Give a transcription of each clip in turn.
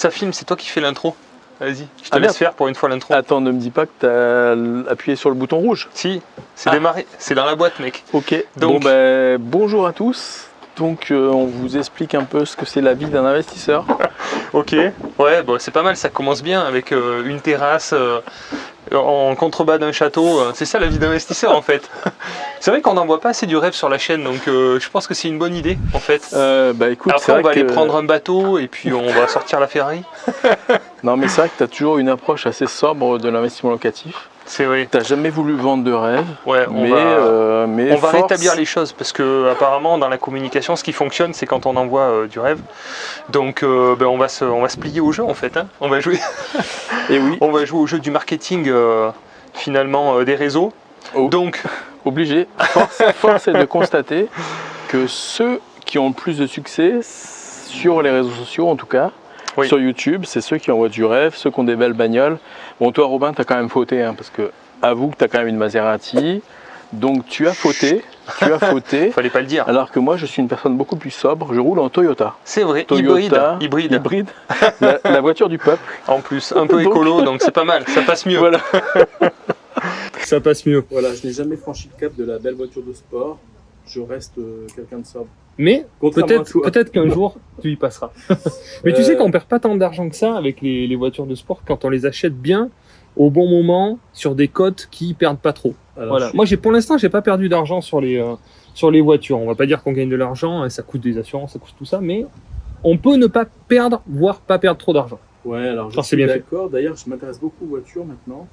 Ça filme, c'est toi qui fais l'intro. Vas-y, je te laisse faire pour une fois l'intro. Attends, ne me dis pas que tu as appuyé sur le bouton rouge. Si, c'est démarré, c'est dans la boîte, mec. Ok, donc, bonjour à tous. Donc on vous explique un peu ce que c'est la vie d'un investisseur. Ok, ouais, bon, c'est pas mal, ça commence bien avec une terrasse en contrebas d'un château. C'est ça la vie d'investisseur en fait. C'est vrai qu'on n'en voit pas assez du rêve sur la chaîne, donc je pense que c'est une bonne idée en fait. Écoute, après on va aller prendre un bateau et puis on va sortir la Ferrari. Non mais c'est vrai que tu as toujours une approche assez sobre de l'investissement locatif. C'est vrai. T'as jamais voulu vendre de rêve. Ouais, on va rétablir les choses parce que apparemment dans la communication, ce qui fonctionne, c'est quand on envoie du rêve. Donc, on va se plier au jeu en fait. Hein. On va jouer. Et oui. On va jouer au jeu du marketing finalement des réseaux. Oh. Donc, obligé. Force est de constater que ceux qui ont le plus de succès sur les réseaux sociaux, en tout cas. Oui. Sur YouTube, c'est ceux qui envoient du rêve, ceux qui ont des belles bagnoles. Bon, toi, Robin, tu as quand même fauté, hein, parce que avoue que tu as quand même une Maserati. Donc, tu as fauté. Fallait pas le dire. Alors que moi, je suis une personne beaucoup plus sobre. Je roule en Toyota. C'est vrai, Toyota, hybride. La voiture du peuple. En plus, un peu écolo, donc c'est pas mal. Ça passe mieux. Voilà. Ça passe mieux. Voilà, je n'ai jamais franchi le cap de la belle voiture de sport. Je reste quelqu'un de sobre. Mais peut-être qu'un jour, tu y passeras. Mais tu sais qu'on perd pas tant d'argent que ça avec les voitures de sport quand on les achète bien, au bon moment, sur des cotes qui perdent pas trop. Alors, voilà. Moi, pour l'instant, j'ai pas perdu d'argent sur les voitures. On va pas dire qu'on gagne de l'argent, ça coûte des assurances, ça coûte tout ça, mais on peut ne pas perdre, voire pas perdre trop d'argent. Ouais, alors je suis d'accord. D'ailleurs, je m'intéresse beaucoup aux voitures maintenant.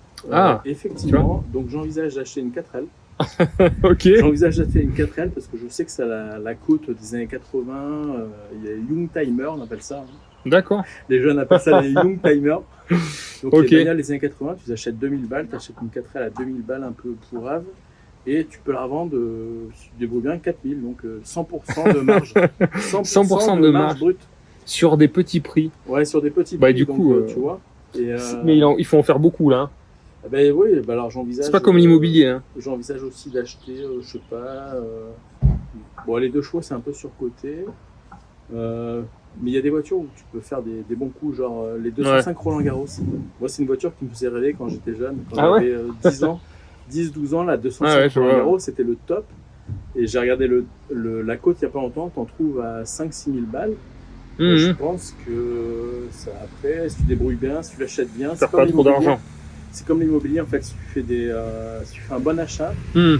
Effectivement, donc j'envisage d'acheter une 4L. Ok. J'envisage d'acheter une 4L parce que je sais que c'est la côte des années 80. Il y a Youngtimer, on appelle ça. Hein. D'accord. Les jeunes appellent ça les Youngtimer. Donc les bagnoles des années 80, tu achètes 2000 balles, tu achètes une 4L à 2000 balles un peu pourrave et tu peux la revendre, si tu débrouilles bien, 4000, donc 100% de marge. 100% de marge brute. Sur des petits prix. Ouais, sur des petits prix. Du coup, tu vois. Mais il faut en faire beaucoup là. Oui, alors j'envisage. C'est pas comme l'immobilier. Hein. J'envisage aussi d'acheter, je sais pas. Les 2 chevaux, c'est un peu surcoté. Mais il y a des voitures où tu peux faire des bons coups, genre les 205 Roland Garros. Moi, c'est une voiture qui me faisait rêver quand j'étais jeune. Quand j'avais 10-12 ans, la 205 Roland Garros, c'était le top. Et j'ai regardé la côte il n'y a pas longtemps, t'en trouves à 5-6 000 balles. Je pense que ça, après, si tu débrouilles bien, si tu l'achètes bien, c'est pas trop d'argent. C'est comme l'immobilier, en fait, si tu fais un bon achat, tu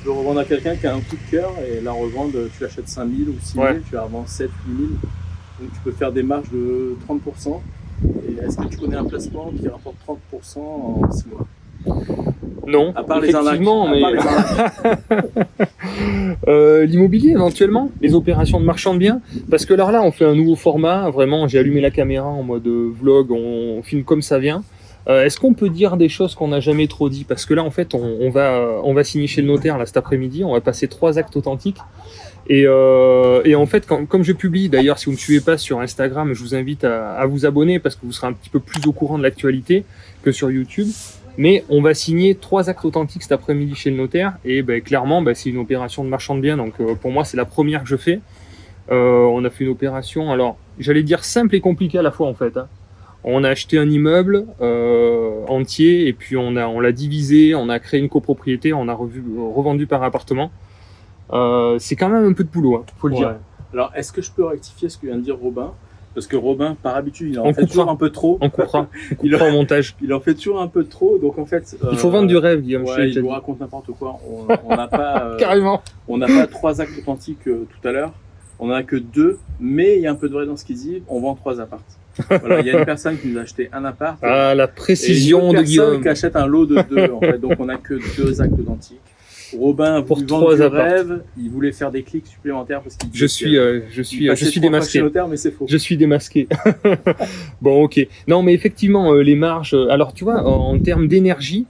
peux revendre à quelqu'un qui a un coup de cœur et la revendre, tu l'achètes 5 000 ou 6 000, tu la revends 7 000, 8 000. Donc tu peux faire des marges de 30%. Et est-ce que tu connais un placement qui rapporte 30% en 6 mois? Non, à part effectivement, les l'immobilier éventuellement, les opérations de marchand de biens, parce que là on fait un nouveau format, vraiment j'ai allumé la caméra en mode vlog, on filme comme ça vient. Est-ce qu'on peut dire des choses qu'on n'a jamais trop dit? Parce que là en fait on va signer chez le notaire là, cet après-midi, on va passer 3 actes authentiques. Et en fait, comme je publie, d'ailleurs, si vous ne me suivez pas sur Instagram, je vous invite à vous abonner parce que vous serez un petit peu plus au courant de l'actualité que sur YouTube. Mais on va signer 3 actes authentiques cet après-midi chez le notaire. Et clairement, c'est une opération de marchand de biens. Donc pour moi, c'est la première que je fais. On a fait une opération, alors j'allais dire simple et compliquée à la fois en fait. Hein. On a acheté un immeuble entier et puis on l'a divisé, on a créé une copropriété, on a revendu par appartement. C'est quand même un peu de boulot, hein, faut le dire. Alors, est-ce que je peux rectifier ce que vient de dire Robin? Parce que Robin, par habitude, il en fait toujours un peu trop. On coupera au montage. Il en fait toujours un peu trop, donc en fait... il faut vendre du rêve, Guillaume. Il vous raconte n'importe quoi. On n'a pas... Carrément. On n'a pas 3 actes authentiques tout à l'heure. On n'en a que 2, mais il y a un peu de vrai dans ce qu'il dit. On vend 3 apparts. Voilà, il y a une personne qui nous a acheté un appart. Ah, la précision de Guillaume. Et une personne qui achète un lot de 2, en fait. Donc on n'a que 2 actes authentiques. Robin pour 3 rêves, il voulait faire des clics supplémentaires parce qu'il je suis démasqué. Notaire, mais c'est faux. Je suis démasqué. Bon, ok. Non, mais effectivement, les marges. Alors, tu vois, en termes d'énergie.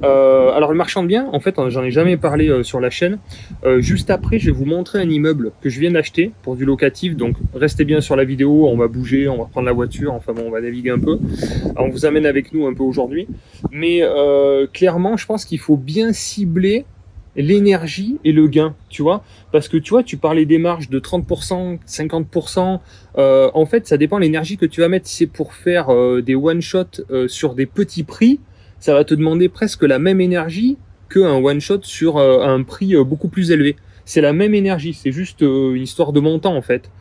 Alors, le marchand de biens, en fait, j'en ai jamais parlé sur la chaîne. Juste après, je vais vous montrer un immeuble que je viens d'acheter pour du locatif. Donc, restez bien sur la vidéo. On va bouger, on va prendre la voiture. Enfin bon, on va naviguer un peu. Alors, on vous amène avec nous un peu aujourd'hui. Mais clairement, je pense qu'il faut bien cibler l'énergie et le gain, tu vois. Parce que tu vois, tu parlais des marges de 30%, 50%. En fait, ça dépend de l'énergie que tu vas mettre. Si c'est pour faire des one-shot sur des petits prix, ça va te demander presque la même énergie qu'un one-shot sur un prix beaucoup plus élevé. C'est la même énergie, c'est juste une histoire de montant en fait.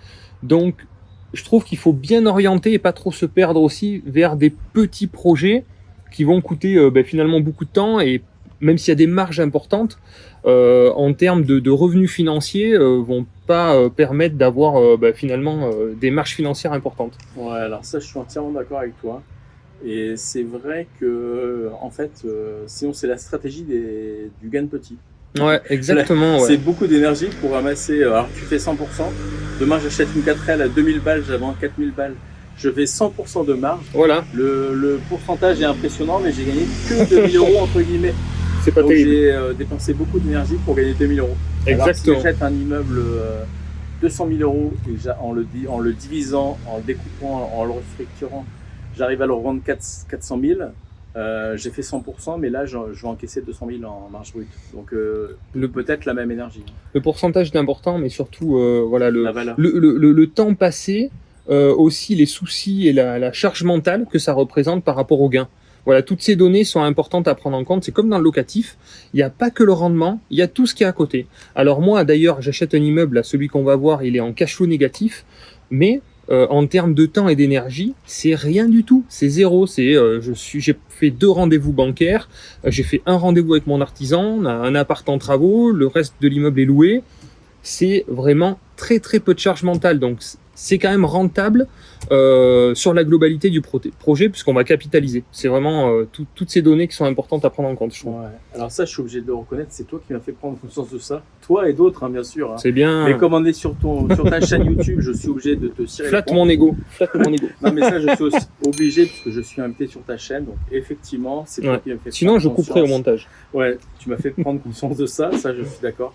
Donc, je trouve qu'il faut bien orienter et pas trop se perdre aussi vers des petits projets qui vont coûter finalement beaucoup de temps et même s'il y a des marges importantes, en termes de revenus financiers, vont pas permettre d'avoir finalement des marges financières importantes. Ouais, alors ça, je suis entièrement d'accord avec toi. Et c'est vrai que, en fait, sinon, c'est la stratégie du gain de petit. Ouais, exactement. C'est Ouais. beaucoup d'énergie pour ramasser. Alors, tu fais 100%. Demain, j'achète une 4L à 2000 balles, j'avais 4000 balles. Je fais 100% de marge. Voilà, Le pourcentage est impressionnant, mais j'ai gagné que 2000 euros, entre guillemets. c'est pas Donc, terrible. j'ai dépensé beaucoup d'énergie pour gagner 2000 euros. Alors, si Exactement. j'achète un immeuble 200 000 euros et en le divisant, en le découpant, en le restructurant, j'arrive à le revendre 400 000. J'ai fait 100%, mais là, je vais encaisser 200 000 en marge brute. Donc, peut-être la même énergie. Le pourcentage est important, mais surtout voilà La valeur. le temps passé, aussi les soucis et la charge mentale que ça représente par rapport au gain. Voilà, toutes ces données sont importantes à prendre en compte. C'est comme dans le locatif, il n'y a pas que le rendement, il y a tout ce qui est à côté. Alors moi, d'ailleurs, j'achète un immeuble, là, celui qu'on va voir, il est en cash flow négatif, mais en termes de temps et d'énergie, c'est rien du tout, c'est zéro. J'ai fait 2 rendez-vous bancaires, j'ai fait un rendez-vous avec mon artisan, on a un appart en travaux, le reste de l'immeuble est loué. C'est vraiment très très peu de charge mentale, donc c'est quand même rentable sur la globalité du projet puisqu'on va capitaliser. C'est vraiment toutes ces données qui sont importantes à prendre en compte, je trouve. Ouais. Alors ça, je suis obligé de le reconnaître, c'est toi qui m'as fait prendre conscience de ça. Toi et d'autres, hein, bien sûr. Hein. C'est bien. Mais comme on est sur ta chaîne YouTube, je suis obligé de te tirer Flatte le point. mon ego. Flatte mon ego. Non, mais ça, je suis aussi obligé parce que je suis invité sur ta chaîne. Donc, effectivement, c'est toi Ouais. qui m'as fait Sinon, prendre je couperai au conscience. montage. Ouais, tu m'as fait prendre conscience de ça, je suis d'accord.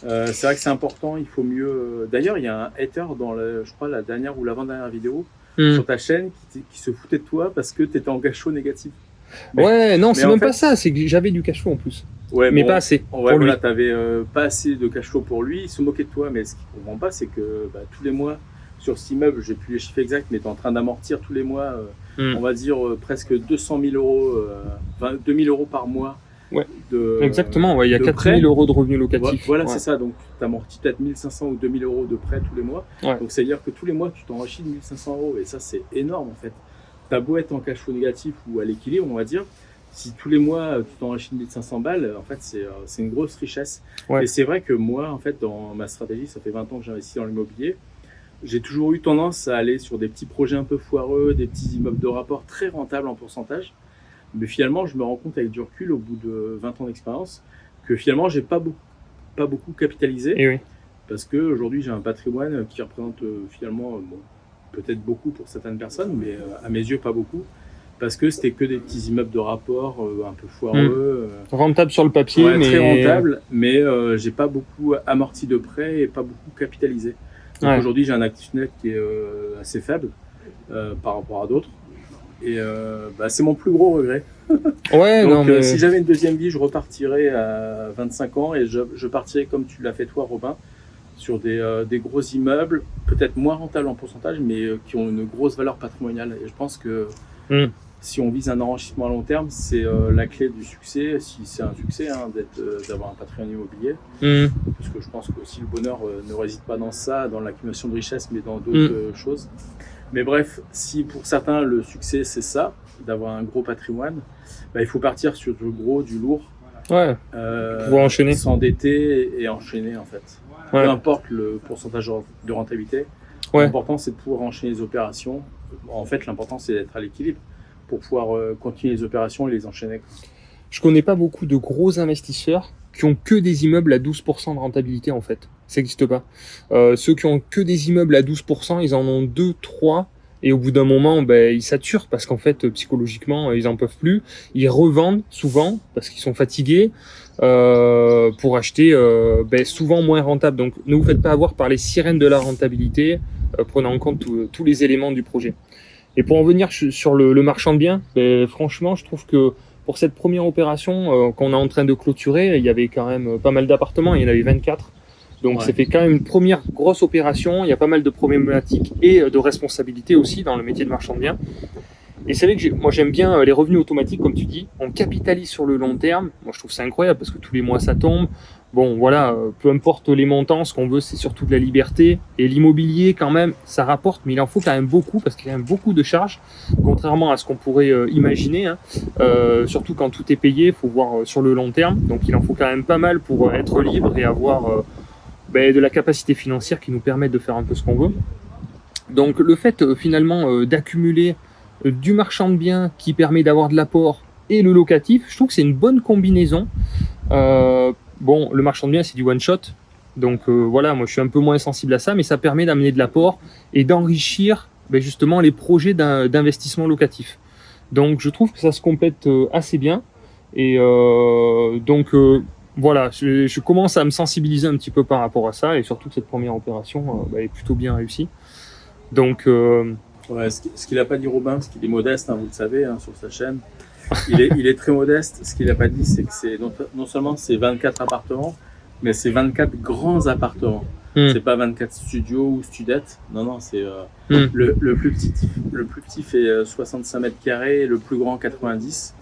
C'est vrai que c'est important, il faut mieux. D'ailleurs, il y a un hater dans, je crois, la dernière ou l'avant-dernière vidéo sur ta chaîne qui se foutait de toi parce que tu étais en cash flow négatif. Ouais, non, c'est en même fait- pas ça, c'est que j'avais du cash flow en plus. Ouais, Mais bon, pas assez. ouais, pour lui. voilà, t'avais pas assez de cash flow pour lui, il se moquait de toi, mais ce qu'il comprend pas, c'est que tous les mois, sur cet immeuble, j'ai plus les chiffres exacts, mais tu es en train d'amortir tous les mois, on va dire presque 200 000 euros, 2 000 euros par mois. Ouais. De, Exactement, ouais, il y a de 4 prêt. 000 euros de revenus locatifs. Voilà, Ouais. c'est ça. Donc, tu amortis peut-être 1500 ou 2000 euros de prêt tous les mois. Ouais. Donc, c'est-à-dire que tous les mois, tu t'enrichis de 1500 euros. Et ça, c'est énorme, en fait. T'as beau être en cash flow négatif ou à l'équilibre, on va dire. Si tous les mois, tu t'enrichis de 1500 balles, en fait, c'est une grosse richesse. Ouais. Et c'est vrai que moi, en fait, dans ma stratégie, ça fait 20 ans que j'investis dans l'immobilier. J'ai toujours eu tendance à aller sur des petits projets un peu foireux, des petits immeubles de rapport très rentables en pourcentage. Mais finalement, je me rends compte avec du recul, au bout de 20 ans d'expérience, que finalement, j'ai pas beaucoup capitalisé. Et oui. Parce qu'aujourd'hui, j'ai un patrimoine qui représente finalement, peut-être beaucoup pour certaines personnes, mais à mes yeux, pas beaucoup. Parce que c'était que des petits immeubles de rapport un peu foireux. Rentable sur le papier, Ouais, mais très rentable, mais j'ai pas beaucoup amorti de prêts et pas beaucoup capitalisé. Donc Ouais. aujourd'hui, j'ai un actif net qui est assez faible par rapport à d'autres. Et c'est mon plus gros regret. Ouais, Donc non, mais si j'avais une deuxième vie, je repartirais à 25 ans et je partirais comme tu l'as fait toi, Robin, sur des gros immeubles, peut-être moins rentables en pourcentage, mais qui ont une grosse valeur patrimoniale. Et je pense que si on vise un enrichissement à long terme, c'est la clé du succès, si c'est un succès, hein, d'avoir un patrimoine immobilier. Parce que je pense que aussi le bonheur ne réside pas dans ça, dans l'accumulation de richesses, mais dans d'autres choses. Mais bref, si pour certains le succès c'est ça, d'avoir un gros patrimoine, il faut partir sur du gros, du lourd. Ouais. Pouvoir enchaîner. S'endetter et enchaîner en fait. Ouais. Peu importe le pourcentage de rentabilité, Ouais. l'important c'est de pouvoir enchaîner les opérations. En fait, l'important c'est d'être à l'équilibre pour pouvoir continuer les opérations et les enchaîner. Je connais pas beaucoup de gros investisseurs qui ont que des immeubles à 12% de rentabilité en fait. Ça n'existe pas. Ceux qui ont que des immeubles à 12%, ils en ont 2, 3 et au bout d'un moment, ils saturent parce qu'en fait, psychologiquement, ils en peuvent plus. Ils revendent souvent parce qu'ils sont fatigués pour acheter souvent moins rentable. Donc ne vous faites pas avoir par les sirènes de la rentabilité. Prenez en compte tous les éléments du projet. Et pour en venir sur le marchand de biens, franchement, je trouve que pour cette première opération qu'on est en train de clôturer, il y avait quand même pas mal d'appartements, il y en avait 24. Donc ça fait quand même une première grosse opération, il y a pas mal de problématiques et de responsabilités aussi dans le métier de marchand de biens. Et c'est vrai que moi j'aime bien les revenus automatiques, comme tu dis, on capitalise sur le long terme. Moi je trouve ça incroyable parce que tous les mois ça tombe. Bon voilà, peu importe les montants, ce qu'on veut c'est surtout de la liberté. Et l'immobilier quand même, ça rapporte, mais il en faut quand même beaucoup parce qu'il y a quand même beaucoup de charges, contrairement à ce qu'on pourrait imaginer. Surtout quand tout est payé, il faut voir sur le long terme. Donc il en faut quand même pas mal pour être libre et avoir de la capacité financière qui nous permet de faire un peu ce qu'on veut. Donc le fait finalement d'accumuler du marchand de biens qui permet d'avoir de l'apport et le locatif, je trouve que c'est une bonne combinaison. Bon, le marchand de biens c'est du one shot, donc voilà, moi je suis un peu moins sensible à ça, mais ça permet d'amener de l'apport et d'enrichir justement les projets d'investissement locatif. Donc je trouve que ça se complète assez bien et voilà, je commence à me sensibiliser un petit peu par rapport à ça et surtout que cette première opération est plutôt bien réussie. Donc ouais, ce qu'il n'a pas dit Robin, parce qu'il est modeste, vous le savez, sur sa chaîne. Il est très modeste. Ce qu'il n'a pas dit, c'est que c'est non seulement c'est 24 appartements, mais c'est 24 grands appartements. C'est pas 24 studios ou studettes. Non, c'est le plus petit fait 65 mètres carrés et le plus grand 90.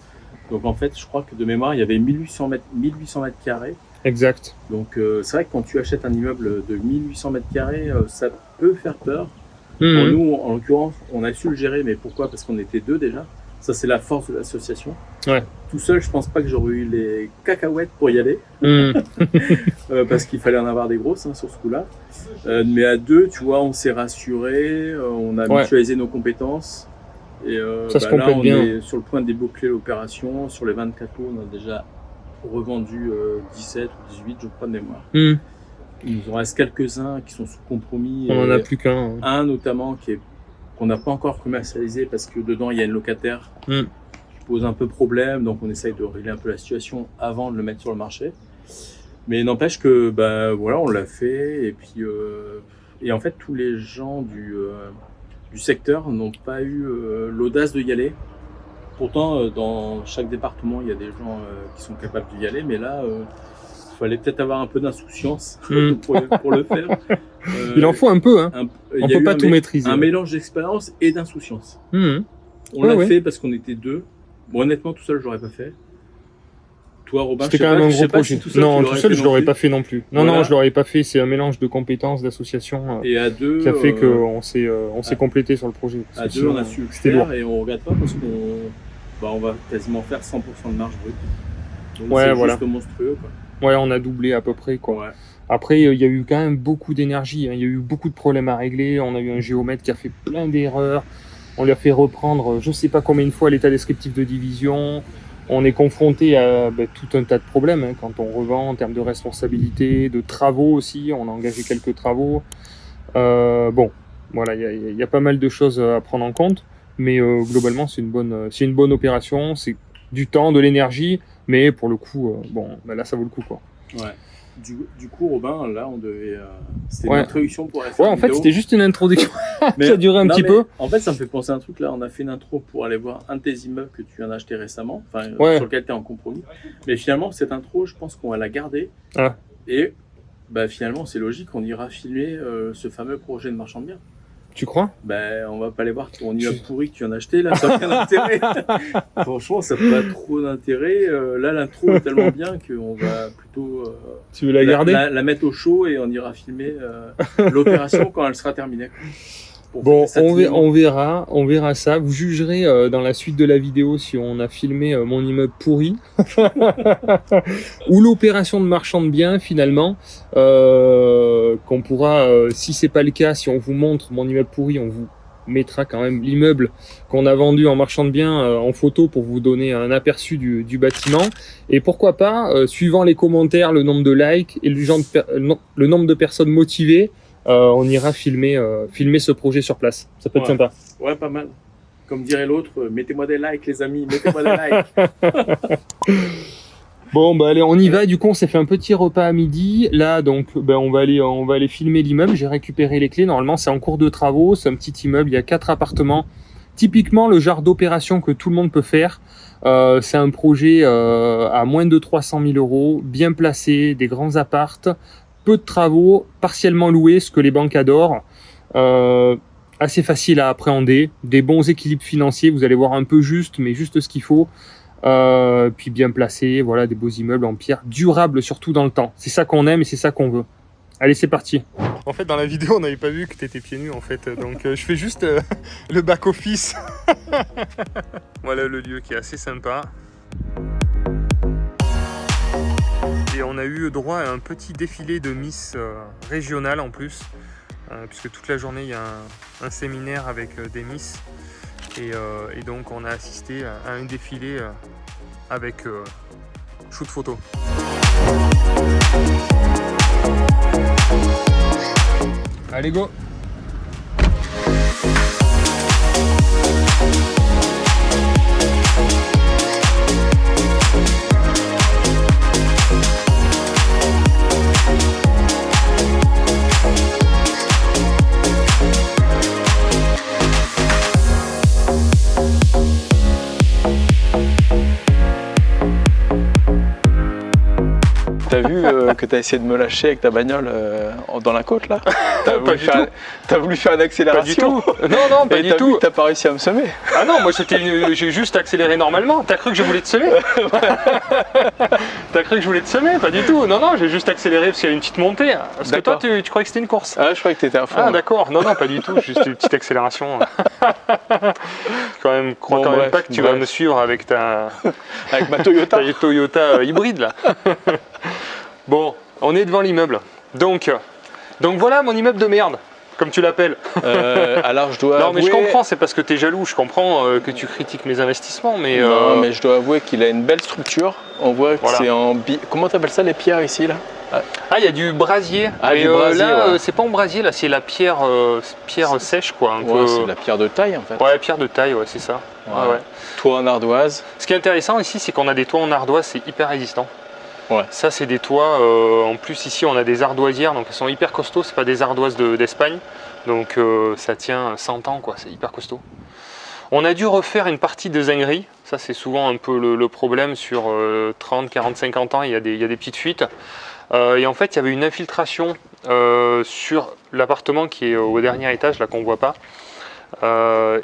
Donc en fait, je crois que de mémoire, il y avait 1800 mètres carrés. Exact. Donc c'est vrai que quand tu achètes un immeuble de 1800 mètres carrés, ça peut faire peur. Pour nous, en l'occurrence, on a su le gérer, mais pourquoi? Parce qu'on était deux déjà. Ça, c'est la force de l'association. Ouais. Tout seul, je pense pas que j'aurais eu les cacahuètes pour y aller. Parce qu'il fallait en avoir des grosses sur ce coup-là. Mais à deux, tu vois, on s'est rassuré, on a mutualisé nos compétences. Et ça se là, complète bien. est sur le point de déboucler l'opération. Sur les 24 lots, on a déjà revendu 17 ou 18, je crois, de mémoire. Il nous en reste quelques-uns qui sont sous compromis. On en a plus qu'un. Un notamment qu'on n'a pas encore commercialisé parce que dedans il y a une locataire qui pose un peu problème, donc on essaye de régler un peu la situation avant de le mettre sur le marché. Mais n'empêche que voilà, on l'a fait et puis et en fait tous les gens du secteur n'ont pas eu l'audace de y aller. Pourtant dans chaque département il y a des gens qui sont capables d'y aller, mais là il fallait peut-être avoir un peu d'insouciance pour le faire. Il en faut un peu, on peut pas tout maîtriser. Un mélange d'expérience et d'insouciance. On l'a fait parce qu'on était deux. Bon, honnêtement, tout seul, je l'aurais pas fait. Toi, Robin, c'était quand même un gros projet. Non, tout seul, je l'aurais pas fait non plus. Non, je l'aurais pas fait. C'est un mélange de compétences, d'associations et à deux, qui a fait qu'on s'est complété sur le projet. À deux, on a su le faire et on regrette pas parce qu'on va quasiment faire 100% de marge brute. Donc c'est juste monstrueux, quoi. Ouais, on a doublé à peu près, quoi. Ouais. Après, il y a eu quand même beaucoup d'énergie. Il y a eu beaucoup de problèmes à régler. On a eu un géomètre qui a fait plein d'erreurs. On lui a fait reprendre je sais pas combien de fois l'état descriptif de division. On est confronté à tout un tas de problèmes quand on revend en termes de responsabilité, de travaux aussi. On a engagé quelques travaux. Bon, voilà, il y a pas mal de choses à prendre en compte. Mais globalement, c'est une bonne opération. C'est du temps, de l'énergie. Mais pour le coup, là, ça vaut le coup, quoi. Ouais. Du coup, Robin, là, on devait. C'était une introduction pour aller faire. Ouais, en fait, c'était juste une introduction. Ça a duré un petit peu. En fait, ça me fait penser à un truc. Là, on a fait une intro pour aller voir un de tes immeubles que tu viens d'acheter récemment, sur lequel tu es en compromis. Mais finalement, cette intro, je pense qu'on va la garder. Et finalement, c'est logique, on ira filmer ce fameux projet de marchand de biens. Tu crois? On va pas aller voir ton immeuble pourri que tu viens d'acheter, là, ça n'a aucun intérêt. Franchement, ça n'a pas trop d'intérêt. Là, l'intro est tellement bien qu'on va plutôt tu veux la garder la mettre au chaud et on ira filmer l'opération quand elle sera terminée. Bon, on verra ça. Vous jugerez dans la suite de la vidéo si on a filmé mon immeuble pourri ou l'opération de marchand de biens finalement. Qu'on pourra, si c'est pas le cas, si on vous montre mon immeuble pourri, on vous mettra quand même l'immeuble qu'on a vendu en marchand de biens en photo pour vous donner un aperçu du bâtiment. Et pourquoi pas, suivant les commentaires, le nombre de likes et le nombre de personnes motivées, on ira filmer ce projet sur place. Ça peut être sympa. Ouais, pas mal. Comme dirait l'autre, mettez-moi des likes les amis, mettez-moi des likes. Bon, allez, on y va. Du coup, on s'est fait un petit repas à midi. Là, donc, on va aller filmer l'immeuble. J'ai récupéré les clés. Normalement, c'est en cours de travaux. C'est un petit immeuble. Il y a 4 appartements typiquement le genre d'opération que tout le monde peut faire. C'est un projet à moins de 300 000 €, bien placé, des grands appartes, peu de travaux, partiellement loués, ce que les banques adorent. Assez facile à appréhender, des bons équilibres financiers, vous allez voir un peu juste, mais juste ce qu'il faut. Puis bien placé, voilà, des beaux immeubles en pierre, durables surtout dans le temps. C'est ça qu'on aime et c'est ça qu'on veut. Allez, c'est parti. En fait, dans la vidéo, on n'avait pas vu que tu étais pieds nus, en fait. Donc, je fais juste le back-office. Voilà le lieu qui est assez sympa. Et on a eu droit à un petit défilé de Miss régionales en plus. Puisque toute la journée, il y a un séminaire avec des Miss. Et donc, on a assisté à un défilé avec shoot photo. Allez, go! T'as vu que t'as essayé de me lâcher avec ta bagnole dans la côte là? T'as voulu faire une accélération? Pas du tout. Non, pas du tout. T'as pas réussi à me semer? Ah non, moi j'ai juste accéléré normalement. T'as cru que je voulais te semer? T'as cru que je voulais te semer? Pas du tout. Non, j'ai juste accéléré parce qu'il y a une petite montée. Parce que toi, tu croyais que c'était une course? Ah, je croyais que t'étais à fond. Ah, d'accord. Non, pas du tout. Juste une petite accélération. Je crois quand même pas que tu vas me suivre avec avec ma Toyota. Ta Toyota hybride là. Bon, on est devant l'immeuble. Donc voilà mon immeuble de merde, comme tu l'appelles. Alors je dois Non avouer... mais je comprends, c'est parce que tu es jaloux, je comprends que tu critiques mes investissements, mais... Non, mais je dois avouer qu'il a une belle structure. On voit que c'est en... Comment t'appelles ça, les pierres ici là? Ah, il y a du brasier. Ah, du brasier, là, ouais. c'est pas en brasier, là, c'est la pierre sèche, quoi. Ouais, c'est la pierre de taille, en fait. Ouais, pierre de taille, ouais, c'est ça. Ouais. Toit en ardoise. Ce qui est intéressant ici, c'est qu'on a des toits en ardoise, c'est hyper résistant. Ouais. Ça, c'est des toits. En plus, ici, on a des ardoisières, donc elles sont hyper costauds. C'est pas des ardoises d'Espagne, donc ça tient 100 ans, quoi. C'est hyper costaud. On a dû refaire une partie de zinguerie. Ça, c'est souvent un peu le problème sur 30, 40, 50 ans. Il y a des petites fuites. Et en fait, il y avait une infiltration sur l'appartement qui est au dernier étage, là qu'on voit pas.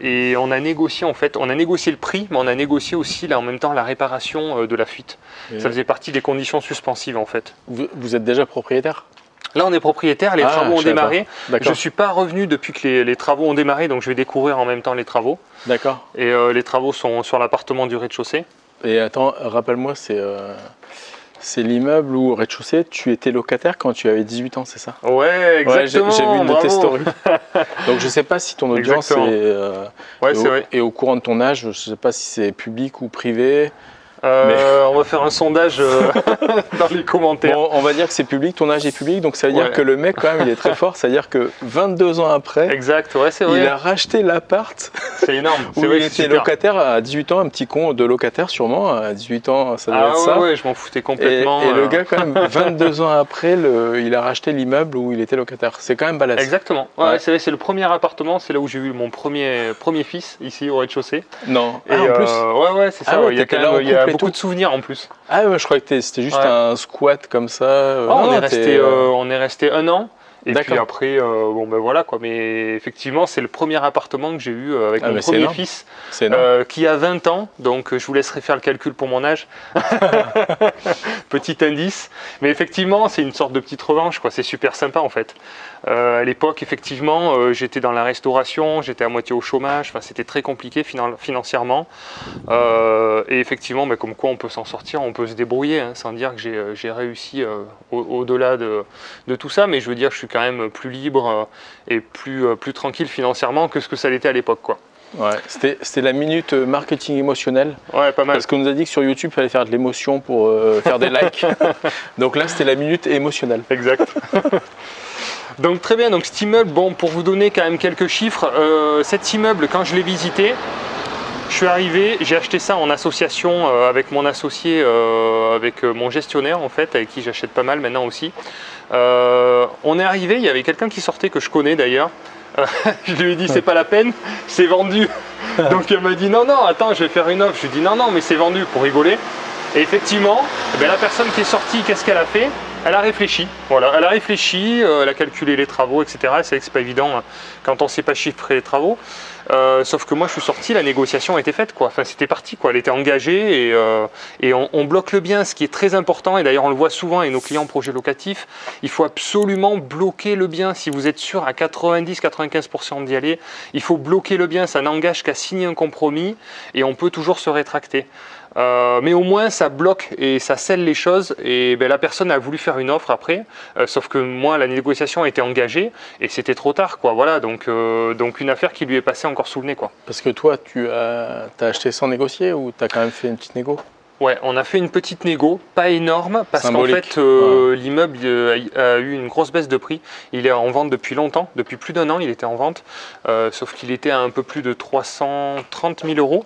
Et on a négocié le prix, mais on a négocié aussi là en même temps la réparation de la fuite. Ça faisait partie des conditions suspensives en fait. Vous êtes déjà propriétaire? Là on est propriétaire, les travaux ont démarré. Je ne suis pas revenu depuis que les travaux ont démarré, donc je vais découvrir en même temps les travaux. D'accord. Et les travaux sont sur l'appartement du rez-de-chaussée. Et attends, rappelle-moi, c'est l'immeuble où, au rez-de-chaussée, tu étais locataire quand tu avais 18 ans, c'est ça? Ouais, exactement. Ouais, j'ai vu une de tes stories. Donc je ne sais pas si ton audience est au courant de ton âge, je ne sais pas si c'est public ou privé. On va faire un sondage dans les commentaires. Bon, on va dire que c'est public, ton âge est public, donc ça veut dire que le mec quand même il est très fort, c'est-à-dire que 22 ans après, exact, ouais, c'est vrai. Il a racheté l'appart. C'est énorme. Où il était locataire à 18 ans, un petit con de locataire sûrement, à 18 ans ça doit être ça. Ouais, je m'en foutais complètement. Et le gars quand même 22 ans après, il a racheté l'immeuble où il était locataire. C'est quand même balèze. Exactement. Ouais. C'est le premier appartement, c'est là où j'ai eu mon premier fils, ici au rez-de-chaussée. Non. Et en plus. Ouais, c'est ça. Il y a beaucoup de souvenirs en plus. Ah ouais, je croyais que c'était juste un squat comme ça. On est resté 1 an. Et puis après, bon ben voilà quoi. Mais effectivement, c'est le premier appartement que j'ai eu avec mon premier fils, qui a 20 ans. Donc je vous laisserai faire le calcul pour mon âge. Petit indice. Mais effectivement, c'est une sorte de petite revanche quoi. C'est super sympa en fait. À l'époque, effectivement, j'étais dans la restauration, j'étais à moitié au chômage. Enfin, c'était très compliqué financièrement. Et effectivement, ben, comme quoi on peut s'en sortir, on peut se débrouiller, hein, sans dire que j'ai réussi au-delà de tout ça. Mais je veux dire, je suis quand même plus libre et plus tranquille financièrement que ce que ça l'était à l'époque, quoi. Ouais, c'était la minute marketing émotionnel. Ouais, pas mal. Parce qu'on nous a dit que sur YouTube, il fallait faire de l'émotion pour faire des likes. Donc là, c'était la minute émotionnelle. Exact. Donc très bien, donc cet immeuble, bon, pour vous donner quand même quelques chiffres, cet immeuble, quand je l'ai visité, je suis arrivé, j'ai acheté ça en association avec mon associé, avec mon gestionnaire en fait, avec qui j'achète pas mal maintenant aussi. On est arrivé, il y avait quelqu'un qui sortait que je connais d'ailleurs, Je lui ai dit c'est pas la peine, c'est vendu. Donc elle m'a dit non, attends, je vais faire une offre. Je lui ai dit non, mais c'est vendu pour rigoler. Et effectivement, la personne qui est sortie, qu'est-ce qu'elle a fait? Elle a réfléchi, voilà, elle a réfléchi, elle a calculé les travaux, etc. C'est vrai que c'est pas évident hein, quand on ne sait pas chiffrer les travaux. Sauf que moi je suis sorti, la négociation était faite, quoi. Enfin c'était parti, quoi. Elle était engagée et on bloque le bien, ce qui est très important. Et d'ailleurs on le voit souvent avec nos clients en projet locatif. Il faut absolument bloquer le bien. Si vous êtes sûr à 90-95% d'y aller, il faut bloquer le bien. Ça n'engage qu'à signer un compromis et on peut toujours se rétracter. Mais au moins ça bloque et ça scelle les choses et la personne a voulu faire une offre après, sauf que moi la négociation a été engagée et c'était trop tard, quoi. Voilà, donc une affaire qui lui est passée encore sous le nez, quoi. Parce que toi tu as acheté sans négocier ou tu as quand même fait une petite négo? Ouais, on a fait une petite négo, pas énorme, parce qu'en fait l'immeuble a eu une grosse baisse de prix. Il est en vente depuis longtemps, depuis plus d'1 an il était en vente, sauf qu'il était à un peu plus de 330 000 euros.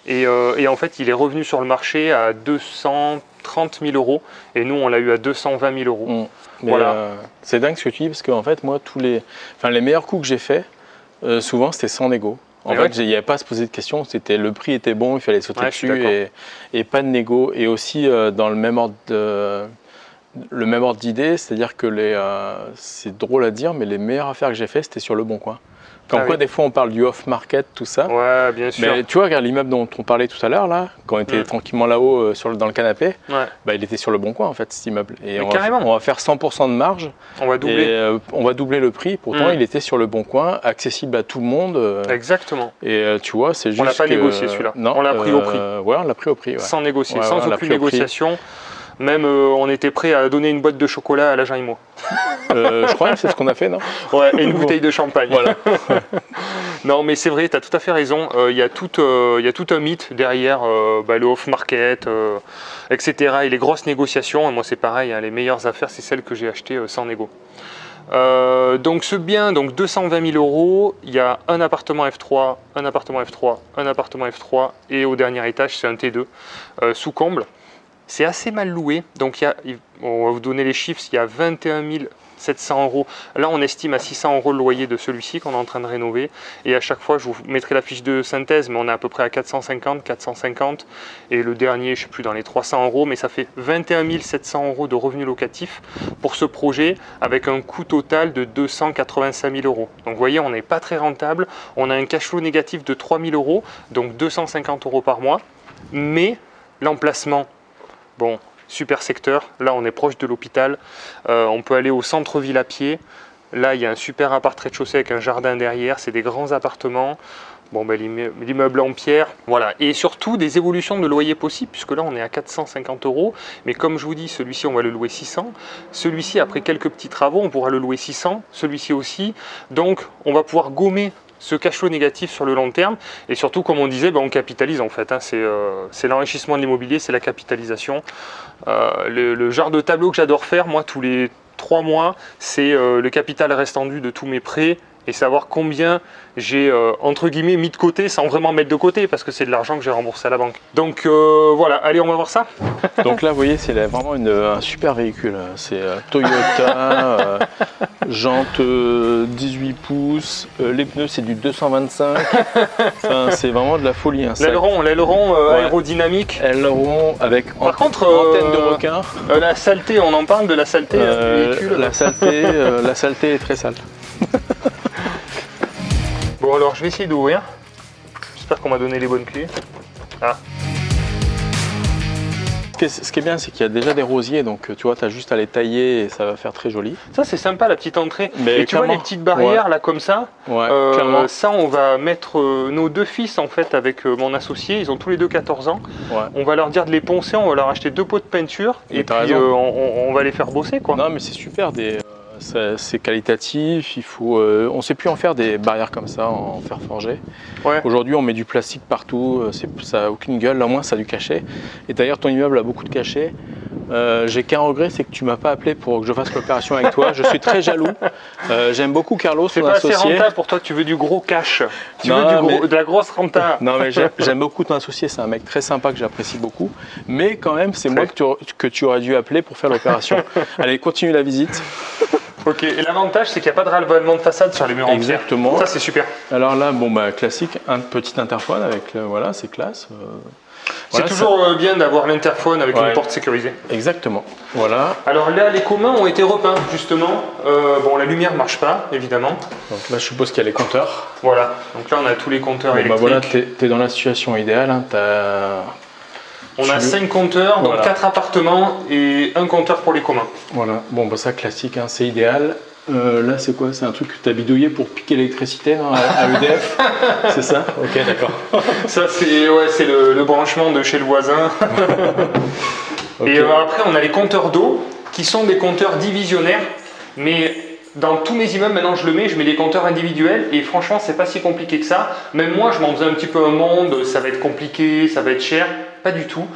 Et en fait, il est revenu sur le marché à 230 000 euros et nous, on l'a eu à 220 000 euros. Voilà. C'est dingue ce que tu dis parce que en fait, moi, les meilleurs coups que j'ai faits, souvent, c'était sans négo. En fait, il n'y avait pas à se poser de questions. Le prix était bon, il fallait sauter dessus et pas de négo. Et aussi, dans le même ordre d'idée, c'est-à-dire que c'est drôle à dire, mais les meilleures affaires que j'ai faites, c'était sur Le Bon Coin. Des fois on parle du off-market, tout ça. Ouais, bien sûr. Mais tu vois, regarde l'immeuble dont on parlait tout à l'heure, là, quand on était tranquillement là-haut dans le canapé, il était sur Le Bon Coin, en fait, cet immeuble. Et on va faire 100% de marge. On va doubler. Et, on va doubler le prix. Pourtant, il était sur Le Bon Coin, accessible à tout le monde. Exactement. Et tu vois, c'est juste. On l'a pas négocié celui-là. Non, on l'a pris au prix. Ouais, on l'a pris au prix. Ouais. Sans négocier, sans aucune négociation. Même on était prêt à donner une boîte de chocolat à l'agent IMO. Je crois que c'est ce qu'on a fait, non? Ouais, et une bouteille de champagne. Voilà. Non, mais c'est vrai, tu as tout à fait raison. Il y a tout un mythe derrière le off-market, etc. Et les grosses négociations. Et moi, c'est pareil, hein, les meilleures affaires, c'est celles que j'ai achetées sans négo. Donc ce bien, donc 220 000 euros, il y a un appartement F3, un appartement F3, un appartement F3 et au dernier étage, c'est un T2 sous comble. C'est assez mal loué, donc on va vous donner les chiffres, il y a 21 700 euros. Là, on estime à 600 euros le loyer de celui-ci qu'on est en train de rénover. Et à chaque fois, je vous mettrai la fiche de synthèse, mais on est à peu près à 450. Et le dernier, je ne sais plus, dans les 300 euros, mais ça fait 21 700 euros de revenus locatifs pour ce projet, avec un coût total de 285 000 euros. Donc vous voyez, on n'est pas très rentable. On a un cash flow négatif de 3 000 euros, donc 250 euros par mois. Mais l'emplacement, bon, super secteur, là on est proche de l'hôpital, on peut aller au centre-ville à pied. Là il y a un super appart rez-de-chaussée avec un jardin derrière, c'est des grands appartements. Bon, l'immeuble en pierre, voilà. Et surtout des évolutions de loyer possibles, puisque là on est à 450 euros. Mais comme je vous dis, celui-ci on va le louer 600. Celui-ci, après quelques petits travaux, on pourra le louer 600. Celui-ci aussi. Donc on va pouvoir gommer ce cash flow négatif sur le long terme et surtout, comme on disait, on capitalise en fait, hein. C'est l'enrichissement de l'immobilier, c'est la capitalisation. Le genre de tableau que j'adore faire, moi, tous les 3 mois, c'est le capital restendu de tous mes prêts et savoir combien j'ai entre guillemets mis de côté sans vraiment mettre de côté parce que c'est de l'argent que j'ai remboursé à la banque. Donc voilà, allez, on va voir ça. Donc là, vous voyez, c'est vraiment un super véhicule. C'est Toyota, jante 18 pouces, les pneus c'est du 225. Enfin, c'est vraiment de la folie. Hein. L'aileron aérodynamique. Aileron avec antenne de requin. La saleté, on en parle de la saleté du véhicule. La saleté est très sale. Bon, alors je vais essayer d'ouvrir. J'espère qu'on m'a donné les bonnes clés. Ah. Ce qui est bien, c'est qu'il y a déjà des rosiers, donc tu vois, tu as juste à les tailler et ça va faire très joli. Ça, c'est sympa, la petite entrée. Mais et tu vois les petites barrières là comme ça, ça, on va mettre nos 2 fils en fait avec mon associé. Ils ont tous les deux 14 ans. Ouais. On va leur dire de les poncer, on va leur acheter 2 pots de peinture et puis on va les faire bosser, quoi. Non, mais c'est super. C'est qualitatif, on ne sait plus en faire des barrières comme ça en fer forgé. Ouais. Aujourd'hui on met du plastique partout, ça n'a aucune gueule, au moins ça a du cachet. Et d'ailleurs ton immeuble a beaucoup de cachet. J'ai qu'un regret, c'est que tu ne m'as pas appelé pour que je fasse l'opération avec toi. Je suis très jaloux. J'aime beaucoup Carlos, ton associé. C'est pas assez rentable pour toi, tu veux du gros cash. Tu veux de la grosse renta. Non mais j'aime beaucoup ton associé, c'est un mec très sympa que j'apprécie beaucoup. Mais quand même, c'est moi que tu aurais dû appeler pour faire l'opération. Allez, continue la visite. Ok, et l'avantage c'est qu'il n'y a pas de ravalement de façade sur les murs en pierre. Exactement. Ça c'est super. Alors là, bon bah classique, un petit interphone avec voilà, c'est classe. C'est Voilà, toujours bien d'avoir l'interphone avec une porte sécurisée. Exactement. Voilà. Alors là, les communs ont été repeints justement. Bon, la lumière marche pas, évidemment. Donc là, je suppose qu'il y a les compteurs. Voilà. Donc là, on a tous les compteurs Bon, électriques. bah voilà, t'es dans la situation idéale. Hein. On a 5 compteurs, donc 4 appartements et un compteur pour les communs. Voilà. Bon, bah ça classique, hein, c'est idéal. Là, c'est quoi? C'est un truc que tu as bidouillé pour piquer l'électricité hein, à EDF. C'est ça? Ok, d'accord. Ça, c'est le branchement de chez le voisin. Okay. Et après, on a les compteurs d'eau qui sont des compteurs divisionnaires. Mais dans tous mes immeubles, maintenant je mets des compteurs individuels. Et franchement, c'est pas si compliqué que ça. Même moi, je m'en faisais un petit peu un monde. Ça va être compliqué, ça va être cher. Pas du tout.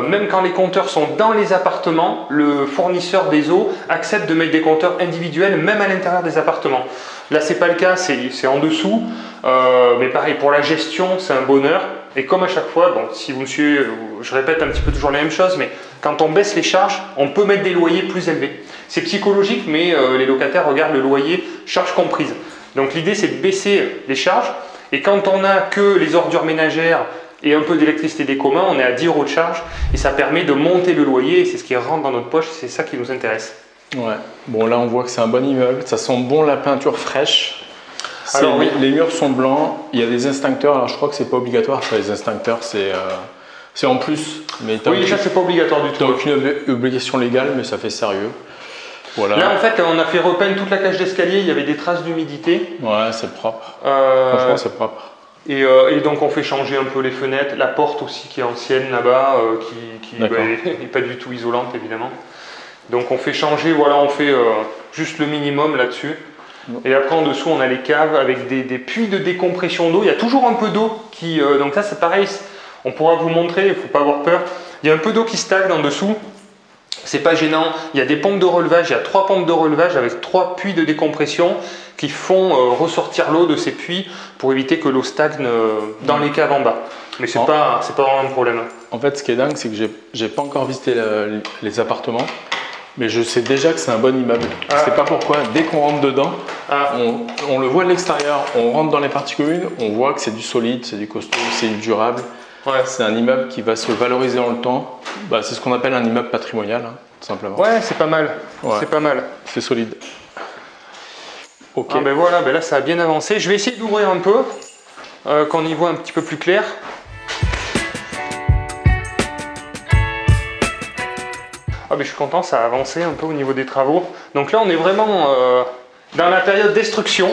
Même quand les compteurs sont dans les appartements, le fournisseur des eaux accepte de mettre des compteurs individuels même à l'intérieur des appartements. Là, c'est pas le cas, c'est en dessous. Mais pareil, pour la gestion, c'est un bonheur. Et comme à chaque fois, bon, si vous me suivez, je répète un petit peu toujours la même chose, mais quand on baisse les charges, on peut mettre des loyers plus élevés. C'est psychologique, mais les locataires regardent le loyer, charges comprises. Donc l'idée, c'est de baisser les charges. Et quand on n'a que les ordures ménagères et un peu d'électricité des communs, on est à 10 € de charge et ça permet de monter le loyer et c'est ce qui rentre dans notre poche, c'est ça qui nous intéresse. Ouais, bon là on voit que c'est un bon immeuble, ça sent bon la peinture fraîche. Alors, oui. Les murs sont blancs, il y a des extincteurs, alors je crois que c'est pas obligatoire, ça, les extincteurs c'est en plus. Mais oui, ça c'est pas obligatoire du tout. Tu n'as aucune obligation légale, mais ça fait sérieux. Voilà. Là en fait on a fait repeindre toute la cage d'escalier, il y avait des traces d'humidité. Ouais, c'est propre, franchement c'est propre. Et donc on fait changer un peu les fenêtres, la porte aussi qui est ancienne là-bas, qui n'est pas du tout isolante évidemment. Donc on fait changer, voilà, on fait juste le minimum là-dessus. Et après en dessous on a les caves avec des puits de décompression d'eau. Il y a toujours un peu d'eau qui... donc ça c'est pareil, on pourra vous montrer, il ne faut pas avoir peur. Il y a un peu d'eau qui stagne en dessous. C'est pas gênant, il y a des pompes de relevage, il y a 3 pompes de relevage avec 3 puits de décompression qui font ressortir l'eau de ces puits pour éviter que l'eau stagne dans les caves en bas. Mais c'est pas vraiment un problème. En fait, ce qui est dingue, c'est que j'ai pas encore visité les appartements, mais je sais déjà que c'est un bon immeuble. Je sais pas pourquoi, dès qu'on rentre dedans, on le voit de l'extérieur, on rentre dans les parties communes, on voit que c'est du solide, c'est du costaud, c'est du durable. Ouais. C'est un immeuble qui va se valoriser dans le temps. Bah, c'est ce qu'on appelle un immeuble patrimonial, hein, tout simplement. Ouais, c'est pas mal. Ouais. C'est pas mal. C'est solide. Ok. Ben voilà, ben là ça a bien avancé. Je vais essayer d'ouvrir un peu, qu'on y voit un petit peu plus clair. Ah ben je suis content, ça a avancé un peu au niveau des travaux. Donc là on est vraiment dans la période destruction.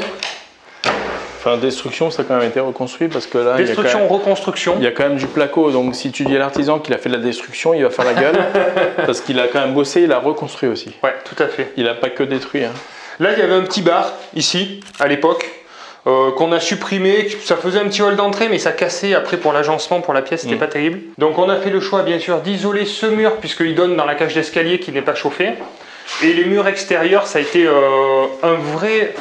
Enfin, destruction, ça a quand même été reconstruit parce que là, reconstruction. Il y a quand même du placo. Donc, si tu dis à l'artisan qu'il a fait de la destruction, il va faire la gueule parce qu'il a quand même bossé, il a reconstruit aussi. Ouais, tout à fait. Il n'a pas que détruit. Hein. Là, il y avait un petit bar ici à l'époque qu'on a supprimé. Ça faisait un petit hall d'entrée, mais ça cassait après pour l'agencement, pour la pièce, c'était pas terrible. Donc, on a fait le choix, bien sûr, d'isoler ce mur puisqu'il donne dans la cage d'escalier qui n'est pas chauffée. Et les murs extérieurs, ça a été un vrai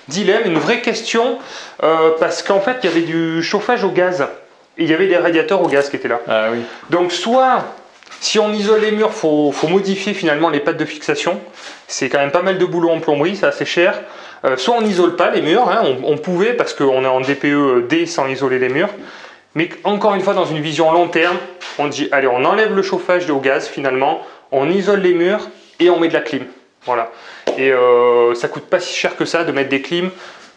dilemme, une vraie question, parce qu'en fait il y avait du chauffage au gaz et il y avait des radiateurs au gaz qui étaient là. Ah oui. Donc soit si on isole les murs, faut modifier finalement les pattes de fixation. C'est quand même pas mal de boulot en plomberie, c'est assez cher. Soit on n'isole pas les murs, hein, on pouvait parce qu'on est en DPE D sans isoler les murs. Mais encore une fois dans une vision long terme, on dit allez on enlève le chauffage au gaz finalement, on isole les murs et on met de la clim. Voilà. Et ça coûte pas si cher que ça de mettre des clims.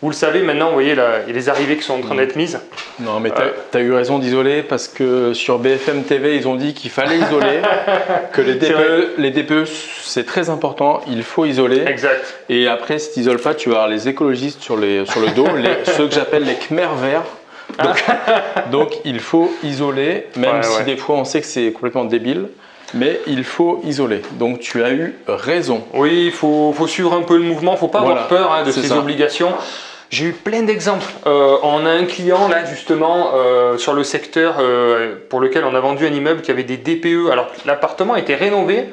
Vous le savez maintenant, vous voyez, là, il y a les arrivées qui sont en train d'être mises. Non, mais tu as eu raison d'isoler parce que sur BFM TV, ils ont dit qu'il fallait isoler, que les DPE, c'est très important, il faut isoler. Exact. Et après, si tu n'isoles pas, tu vas avoir les écologistes sur le dos, ceux que j'appelle les Khmer verts. Donc, il faut isoler, même si des fois on sait que c'est complètement débile. Mais il faut isoler, donc tu as eu raison. Oui, il faut suivre un peu le mouvement, il ne faut pas avoir peur de ces obligations. J'ai eu plein d'exemples. On a un client là justement sur le secteur pour lequel on a vendu un immeuble qui avait des DPE. Alors l'appartement était rénové,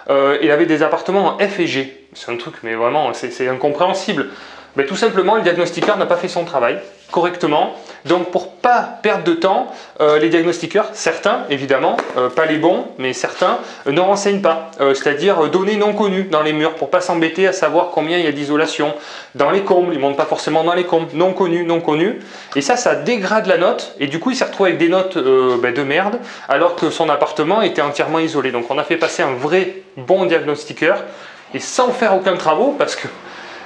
il avait des appartements en F et G. C'est un truc mais vraiment c'est incompréhensible. Mais tout simplement le diagnostiqueur n'a pas fait son travail. correctement. Donc pour pas perdre de temps, les diagnostiqueurs, certains évidemment, pas les bons, mais certains, ne renseignent pas. C'est-à-dire données non connues dans les murs pour pas s'embêter à savoir combien il y a d'isolation. Dans les combles, ils ne montent pas forcément dans les combles, non connus, non connus. Et ça dégrade la note. Et du coup, il s'est retrouvé avec des notes de merde, alors que son appartement était entièrement isolé. Donc on a fait passer un vrai bon diagnostiqueur, et sans faire aucun travaux, parce que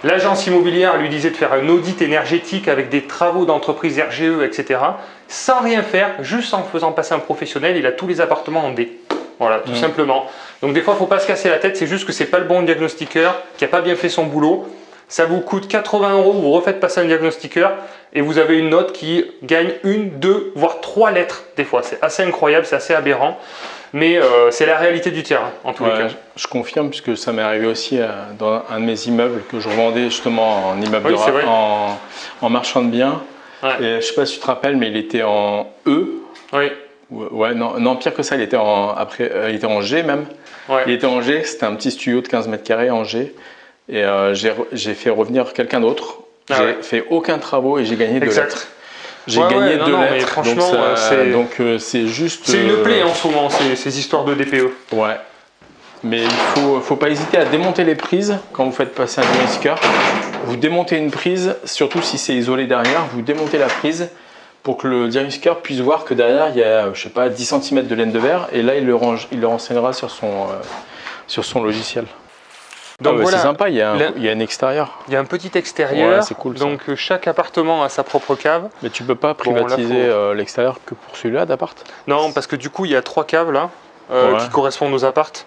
l'agence immobilière lui disait de faire un audit énergétique avec des travaux d'entreprise RGE, etc. Sans rien faire, juste en faisant passer un professionnel, il a tous les appartements en D. Voilà, tout simplement. Donc des fois, il ne faut pas se casser la tête, c'est juste que ce n'est pas le bon diagnostiqueur, qui n'a pas bien fait son boulot. Ça vous coûte 80 €, vous refaites passer un diagnostiqueur et vous avez une note qui gagne 1, 2, voire 3 lettres des fois. C'est assez incroyable, c'est assez aberrant. Mais c'est la réalité du terrain, en tous les cas. Je confirme, puisque ça m'est arrivé aussi dans un de mes immeubles que je revendais justement en immeuble en marchand de biens. Ouais. Et je ne sais pas si tu te rappelles, mais il était en E. Oui. Ouais, non, pire que ça, il était en G même. Ouais. Il était en G, c'était un petit studio de 15 mètres carrés en G. Et j'ai fait revenir quelqu'un d'autre. J'ai fait aucun travaux et j'ai gagné 2 lettres. J'ai gagné 2 lettres, mais franchement, c'est juste... C'est une plaie en ce moment, ces histoires de DPE. Ouais, mais il ne faut pas hésiter à démonter les prises quand vous faites passer un diagnostiqueur. Vous démontez une prise, surtout si c'est isolé derrière, vous démontez la prise pour que le diagnostiqueur puisse voir que derrière, il y a, je sais pas, 10 cm de laine de verre, et là, il le renseignera sur son logiciel. Donc voilà, c'est sympa, il y a un extérieur. Il y a un petit extérieur, c'est cool, donc chaque appartement a sa propre cave. Mais tu peux pas privatiser l'extérieur que pour celui-là d'appart? Non, parce que du coup il y a 3 caves là qui correspondent aux appartes.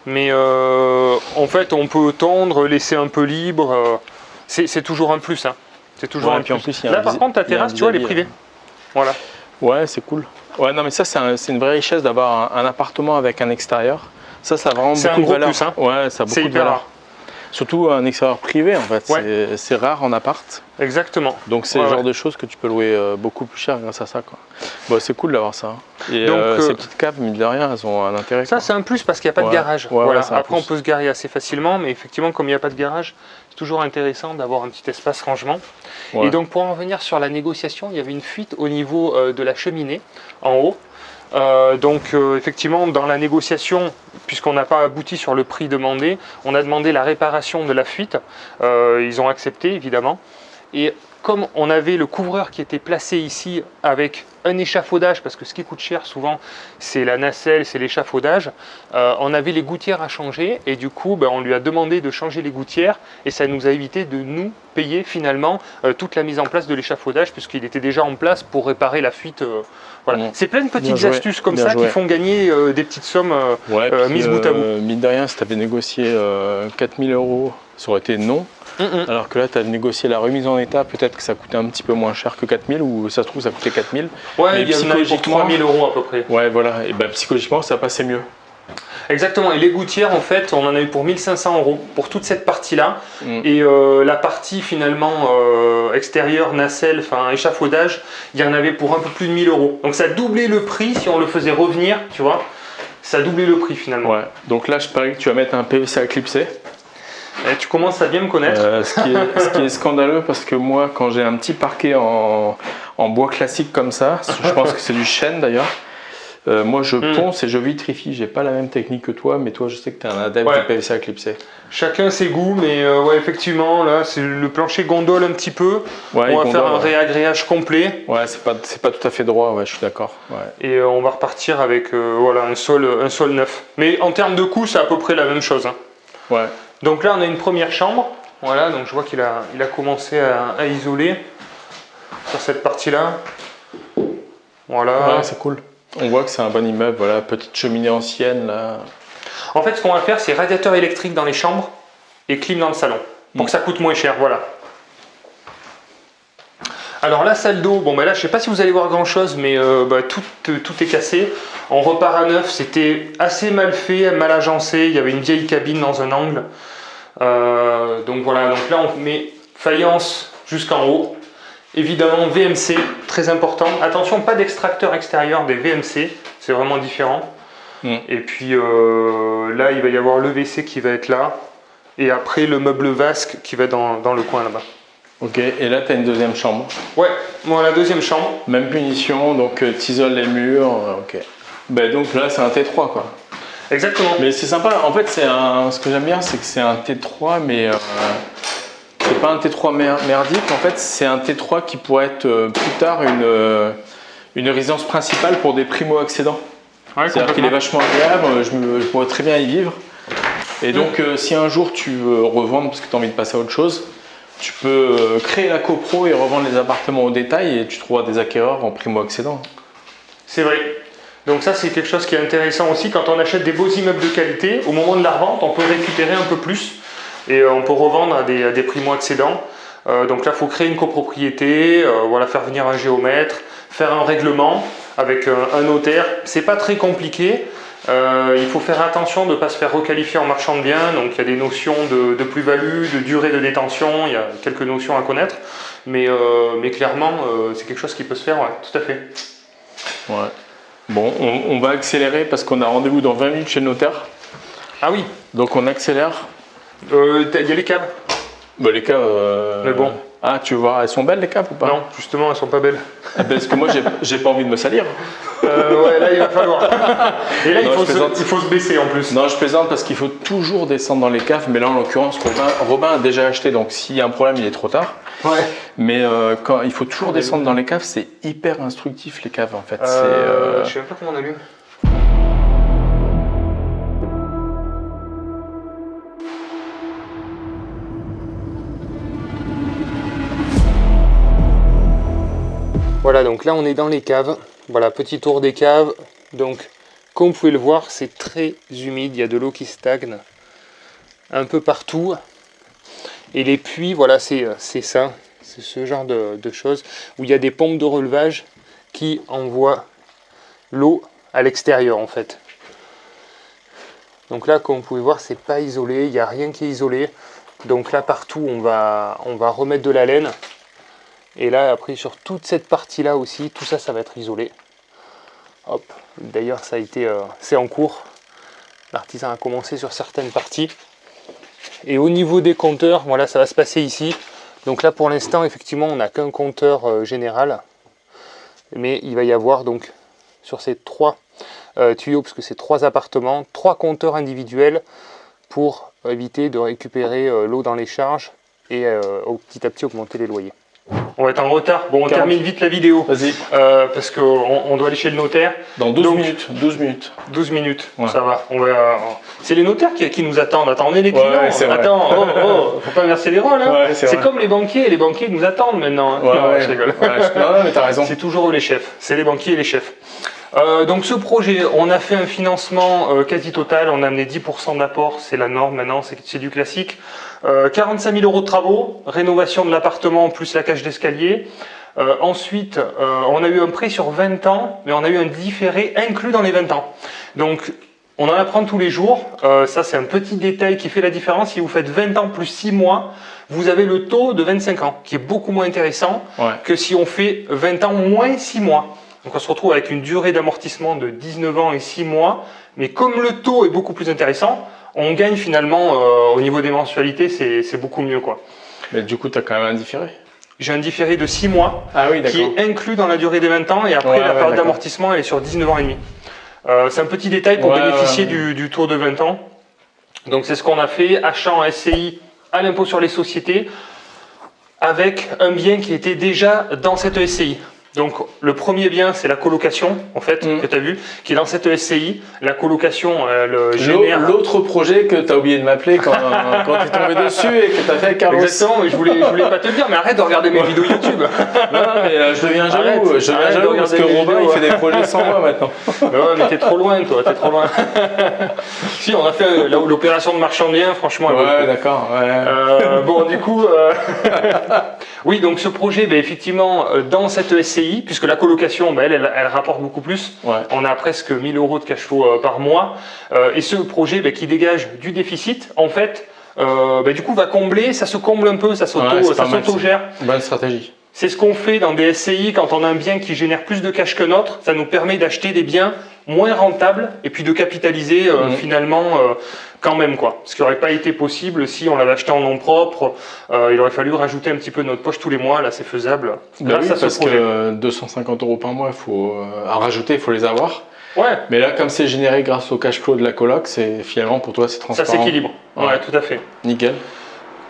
Mais en fait on peut tendre, laisser un peu libre, c'est toujours un plus. Hein. C'est toujours un plus. En plus, là par contre ta terrasse, tu vois, elle est privée. Voilà. Ouais, c'est cool. Ouais, non mais ça c'est une vraie richesse d'avoir un appartement avec un extérieur. Ça a vraiment beaucoup de valeur. Plus, hein. Ouais, ça a beaucoup de valeur. Rare. Surtout un extérieur privé en fait, c'est rare en appart. Exactement. Donc c'est le genre de choses que tu peux louer beaucoup plus cher grâce à ça, quoi. Bon, c'est cool d'avoir ça. Et donc, ces petites caves, mine de rien, elles ont un intérêt. Ça c'est un plus parce qu'il n'y a pas de garage. Voilà. Après on peut se garer assez facilement, mais effectivement comme il n'y a pas de garage, c'est toujours intéressant d'avoir un petit espace rangement. Et donc pour en revenir sur la négociation, il y avait une fuite au niveau de la cheminée en haut. Donc effectivement dans la négociation, puisqu'on n'a pas abouti sur le prix demandé, on a demandé la réparation de la fuite. Ils ont accepté évidemment, et comme on avait le couvreur qui était placé ici avec un échafaudage, parce que ce qui coûte cher souvent c'est la nacelle, c'est l'échafaudage, on avait les gouttières à changer, et du coup on lui a demandé de changer les gouttières, et ça nous a évité de nous payer finalement toute la mise en place de l'échafaudage, puisqu'il était déjà en place pour réparer la fuite. Voilà. C'est plein de petites astuces comme ça qui font gagner des petites sommes mises bout à bout. Mine de rien, si tu avais négocié 4 000 €, ça aurait été non. Alors que là, tu as négocié la remise en état, peut-être que ça coûtait un petit peu moins cher que 4 000, ou ça se trouve, ça coûtait 4 000. Ouais, il y en a pour 3 000 € à peu près. Ouais, voilà, et psychologiquement, ça passait mieux. Exactement, et les gouttières, en fait, on en a eu pour 1 500 € pour toute cette partie-là. Et la partie finalement extérieure, nacelle, enfin échafaudage, il y en avait pour un peu plus de 1 000 €. Donc ça doublait le prix si on le faisait revenir, tu vois. Ça doublait le prix finalement. Ouais, donc là, je parie que tu vas mettre un PVC à clipser. Et tu commences à bien me connaître. Ce qui est scandaleux, parce que moi, quand j'ai un petit parquet en bois classique comme ça, je pense que c'est du chêne d'ailleurs, moi je ponce et je vitrifie. J'ai pas la même technique que toi, mais toi je sais que tu es un adepte du PVC à clipser. Chacun ses goûts, mais effectivement, là c'est le plancher gondole un petit peu. On va faire un réagréage complet. Ouais, c'est pas tout à fait droit, je suis d'accord. Et on va repartir avec un sol neuf. Mais en termes de coût, c'est à peu près la même chose. Hein. Ouais. Donc là on a une première chambre, voilà, donc je vois qu'il a commencé à isoler sur cette partie-là. Voilà. Ouais, c'est cool. On voit que c'est un bon immeuble, voilà, petite cheminée ancienne là. En fait ce qu'on va faire c'est radiateur électrique dans les chambres et clim dans le salon, pour que ça coûte moins cher, voilà. Alors la salle d'eau, là je sais pas si vous allez voir grand chose, mais tout est cassé. On repart à neuf, c'était assez mal fait, mal agencé, il y avait une vieille cabine dans un angle. Donc voilà, donc là on met faïence jusqu'en haut. Évidemment VMC, très important. Attention, pas d'extracteur extérieur, des VMC, c'est vraiment différent. Et puis là il va y avoir le WC qui va être là. Et après le meuble vasque qui va être dans le coin là-bas. Ok, et là tu as une deuxième chambre. Ouais, bon, la deuxième chambre. Même punition, donc tu isoles les murs, ok. Ben, donc là c'est un T3 quoi. Exactement. Mais c'est sympa, en fait ce que j'aime bien c'est que c'est un T3 mais c'est pas un T3 merdique, en fait c'est un T3 qui pourrait être plus tard une résidence principale pour des primo-accédants. Ouais, c'est-à-dire qu'il est vachement agréable, je pourrais très bien y vivre. Et donc si un jour tu veux revendre parce que tu as envie de passer à autre chose, tu peux créer la copro et revendre les appartements au détail et tu trouveras des acquéreurs en primo-accédant. C'est vrai. Donc ça c'est quelque chose qui est intéressant aussi quand on achète des beaux immeubles de qualité. Au moment de la revente, on peut récupérer un peu plus et on peut revendre à des primo-accédants. Donc là il faut créer une copropriété, voilà, faire venir un géomètre, faire un règlement avec un notaire. C'est pas très compliqué. Il faut faire attention de ne pas se faire requalifier en marchand de biens. Donc il y a des notions de plus-value, de durée de détention, il y a quelques notions à connaître. Mais clairement c'est quelque chose qui peut se faire, ouais, tout à fait. Ouais. Bon, on va accélérer parce qu'on a rendez-vous dans 20 minutes chez le notaire. Ah oui. Donc on accélère. Il y a les caves. Bah, les caves. Mais bon. Ah, tu veux voir, elles sont belles les caves ou pas? Non, justement, elles sont pas belles. Parce que moi, j'ai pas envie de me salir. Ouais, là, il va falloir. Et là, non, il faut se baisser en plus. Non, je plaisante parce qu'il faut toujours descendre dans les caves. Mais là, en l'occurrence, Robin a déjà acheté. Donc, s'il y a un problème, il est trop tard. Ouais. Mais quand il faut toujours descendre dans les caves, c'est hyper instructif les caves en fait. Je sais même pas comment on allume. Voilà, donc là on est dans les caves. Voilà, petit tour des caves. Donc, comme vous pouvez le voir, c'est très humide. Il y a de l'eau qui stagne un peu partout. Et les puits, voilà, c'est ça. C'est ce genre de choses où il y a des pompes de relevage qui envoient l'eau à l'extérieur en fait. Donc là, comme vous pouvez voir, c'est pas isolé. Il n'y a rien qui est isolé. Donc là, partout, on va remettre de la laine. Et là, après, sur toute cette partie-là aussi, tout ça, ça va être isolé. Hop. D'ailleurs, ça a été, c'est en cours. L'artisan a commencé sur certaines parties. Et au niveau des compteurs, voilà, ça va se passer ici. Donc là, pour l'instant, effectivement, on n'a qu'un compteur général. Mais il va y avoir, donc, sur ces 3 tuyaux, parce que c'est 3 appartements, 3 compteurs individuels pour éviter de récupérer l'eau dans les charges et petit à petit augmenter les loyers. On va être en retard. Bon, on termine vite la vidéo. Vas-y. Parce qu'on doit aller chez le notaire. Dans 12 minutes. 12 minutes. 12 minutes, ouais. Ça va. C'est les notaires qui nous attendent. Attendez les clients. Ouais, attends, faut pas inverser les rôles. Hein. Ouais, c'est comme les banquiers. Les banquiers nous attendent maintenant. Hein. Ouais, je rigole. Non, mais t'as raison. C'est toujours eux les chefs. C'est les banquiers et les chefs. Donc ce projet, on a fait un financement quasi total. On a amené 10% d'apport. C'est la norme maintenant. C'est du classique. 45 000 € de travaux, rénovation de l'appartement plus la cage d'escalier. Ensuite, on a eu un prêt sur 20 ans, mais on a eu un différé inclus dans les 20 ans. Donc, on en apprend tous les jours. Ça, c'est un petit détail qui fait la différence. Si vous faites 20 ans plus 6 mois, vous avez le taux de 25 ans, qui est beaucoup moins intéressant que si on fait 20 ans moins 6 mois. Donc, on se retrouve avec une durée d'amortissement de 19 ans et 6 mois. Mais comme le taux est beaucoup plus intéressant, on gagne finalement au niveau des mensualités, c'est beaucoup mieux, quoi. Mais du coup, tu as quand même un différé. J'ai un différé de 6 mois qui est inclus dans la durée des 20 ans et après la période d'amortissement elle est sur 19 ans et demi. C'est un petit détail pour bénéficier du taux de 20 ans. Donc c'est ce qu'on a fait, achat en SCI à l'impôt sur les sociétés avec un bien qui était déjà dans cette SCI. Donc le premier bien c'est la colocation en fait que tu as vu qui est dans cette SCI. La colocation elle génère... L'autre projet que tu as oublié de m'appeler quand tu es tombé dessus et que tu as fait avec Carlos. Exactement, je voulais pas te le dire mais arrête de regarder mes vidéos YouTube. Non mais je deviens jaloux, parce que Robin il fait des projets sans moi maintenant. Ouais mais t'es trop loin toi, t'es trop loin. Si on a fait l'opération de marchand de biens franchement. Ouais d'accord. Ouais. Bon du coup... Oui donc ce projet effectivement dans cette SCI, puisque la colocation, elle rapporte beaucoup plus. Ouais. On a presque 1 000 € de cash flow par mois. Et ce projet qui dégage du déficit, en fait, du coup, va combler, ça se comble un peu, ça s'autogère. Bonne stratégie. C'est ce qu'on fait dans des SCI quand on a un bien qui génère plus de cash que notre. Ça nous permet d'acheter des biens moins rentables et puis de capitaliser finalement quand même, quoi. Ce qui n'aurait pas été possible si on l'avait acheté en nom propre. Il aurait fallu rajouter un petit peu de notre poche tous les mois. Là, c'est faisable. Grâce à parce que 250 € par mois, à rajouter, il faut les avoir. Ouais. Mais là, comme c'est généré grâce au cash flow de la coloc, c'est finalement pour toi, c'est transparent. Ça s'équilibre. Ouais, tout à fait. Nickel.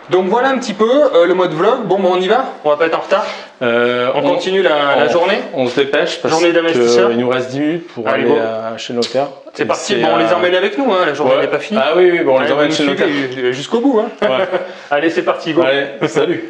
Donc voilà un petit peu le mode vlog. Bon, on y va. On va pas être en retard. On continue la journée. On se dépêche parce qu'il nous reste 10 minutes pour aller chez notaire. C'est parti. Bon, on les emmène avec nous. La journée n'est pas finie. Ah oui, bon, on les emmène chez notaire jusqu'au bout. Ouais. Allez, c'est parti. Go. Allez, salut.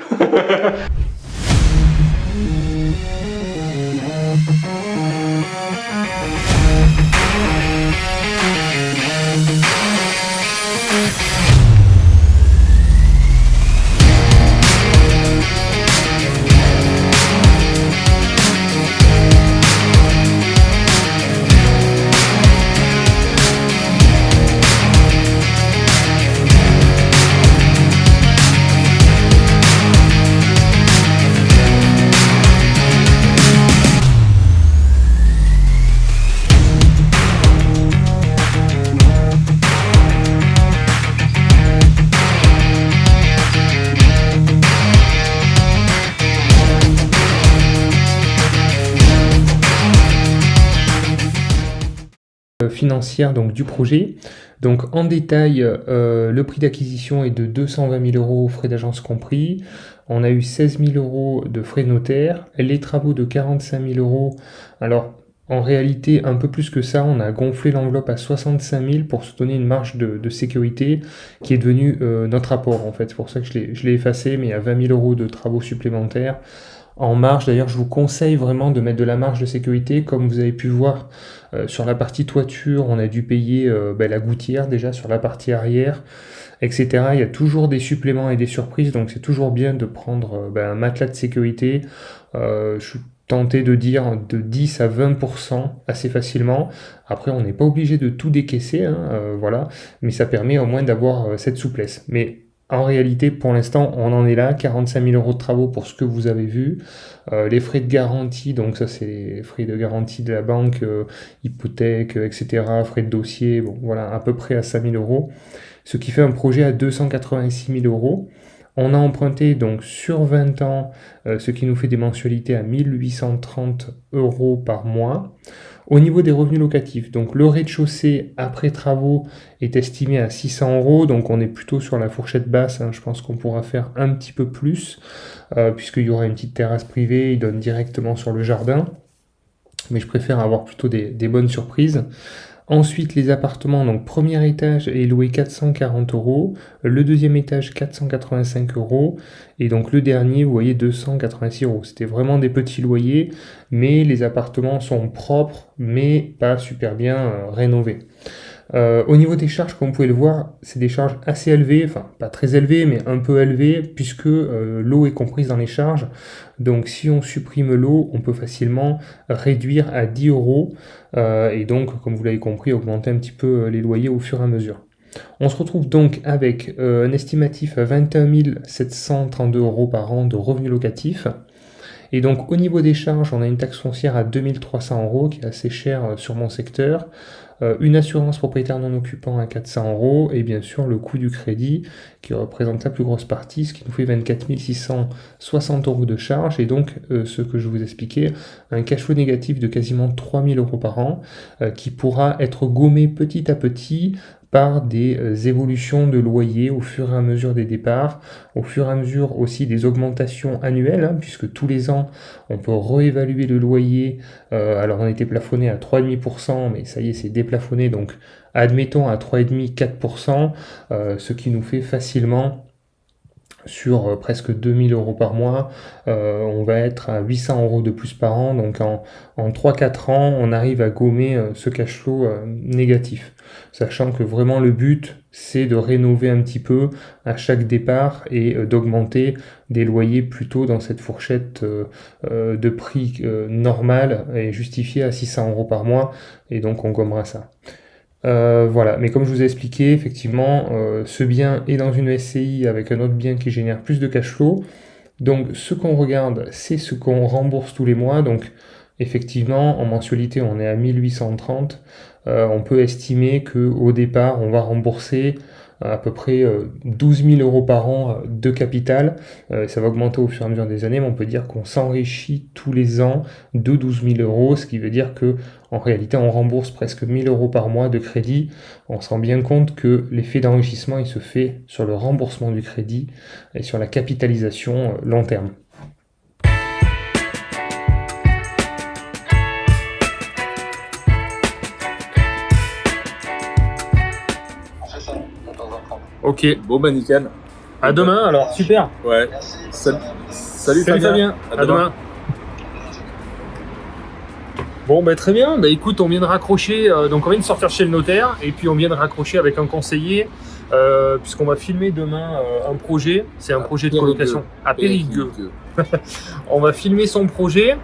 Financière donc du projet. Donc en détail, le prix d'acquisition est de 220 000 €, frais d'agence compris. On a eu 16 000 € de frais de notaire, les travaux de 45 000 €. Alors en réalité un peu plus que ça, on a gonflé l'enveloppe à 65 000 pour se donner une marge de sécurité qui est devenue notre apport en fait. C'est pour ça que je l'ai effacé, mais il y a 20 000 € de travaux supplémentaires. En marge, d'ailleurs, je vous conseille vraiment de mettre de la marge de sécurité. Comme vous avez pu voir sur la partie toiture, on a dû payer la gouttière déjà sur la partie arrière, etc. Il y a toujours des suppléments et des surprises, donc c'est toujours bien de prendre un matelas de sécurité. Je suis tenté de dire de 10 à 20% assez facilement. Après, on n'est pas obligé de tout décaisser, voilà, mais ça permet au moins d'avoir cette souplesse. Mais en réalité, pour l'instant, on en est là, 45 000 € de travaux pour ce que vous avez vu. Les frais de garantie, donc ça c'est les frais de garantie de la banque, hypothèque, etc., frais de dossier, bon voilà, à peu près à 5 000 €, ce qui fait un projet à 286 000 €. On a emprunté donc sur 20 ans, ce qui nous fait des mensualités à 1 830 € par mois. Au niveau des revenus locatifs, donc le rez-de-chaussée après travaux est estimé à 600 €, donc on est plutôt sur la fourchette basse, je pense qu'on pourra faire un petit peu plus, puisqu'il y aura une petite terrasse privée, il donne directement sur le jardin, mais je préfère avoir plutôt des bonnes surprises. Ensuite, les appartements, donc premier étage est loué 440 €, le deuxième étage 485 €, et donc le dernier, vous voyez, 286 €. C'était vraiment des petits loyers, mais les appartements sont propres, mais pas super bien rénovés. Au niveau des charges, comme vous pouvez le voir, c'est des charges assez élevées, enfin pas très élevées, mais un peu élevées, puisque l'eau est comprise dans les charges. Donc si on supprime l'eau, on peut facilement réduire à 10 € et donc, comme vous l'avez compris, augmenter un petit peu les loyers au fur et à mesure. On se retrouve donc avec un estimatif à 21 732 € par an de revenus locatifs. Et donc au niveau des charges, on a une taxe foncière à 2 300 € qui est assez chère sur mon secteur, une assurance propriétaire non occupant à 400 € et bien sûr le coût du crédit qui représente la plus grosse partie, ce qui nous fait 24 660 € de charges et donc ce que je vous expliquais, un cash flow négatif de quasiment 3 000 € par an qui pourra être gommé petit à petit par des évolutions de loyer au fur et à mesure des départs, au fur et à mesure aussi des augmentations annuelles, puisque tous les ans, on peut réévaluer le loyer. Alors, on était plafonné à 3,5%, mais ça y est, c'est déplafonné, donc admettons à 3,5-4%, ce qui nous fait facilement sur presque 2 000 € par mois, on va être à 800 € de plus par an, donc en 3-4 ans, on arrive à gommer ce cash flow négatif, sachant que vraiment le but, c'est de rénover un petit peu à chaque départ et d'augmenter des loyers plutôt dans cette fourchette de prix normale et justifiée à 600 € par mois, et donc on gommera ça. Voilà, mais comme je vous ai expliqué, effectivement, ce bien est dans une SCI avec un autre bien qui génère plus de cash flow. Donc ce qu'on regarde, c'est ce qu'on rembourse tous les mois. Donc effectivement, en mensualité, on est à 1830. On peut estimer qu'au départ, on va rembourser à peu près 12 000 euros par an de capital. Ça va augmenter au fur et à mesure des années, mais on peut dire qu'on s'enrichit tous les ans de 12 000 euros, ce qui veut dire que en réalité, on rembourse presque 1 000 euros par mois de crédit. On se rend bien compte que l'effet d'enrichissement, il se fait sur le remboursement du crédit et sur la capitalisation long terme. Ok. Bon bah nickel. À demain alors, super. Ouais. Salut Fabien. À demain. Bon bah très bien, bah écoute, on vient de raccrocher, donc on vient de sortir chez le notaire et puis on vient de raccrocher avec un conseiller puisqu'on va filmer demain un projet, c'est un projet de colocation à Périgueux. On va filmer son projet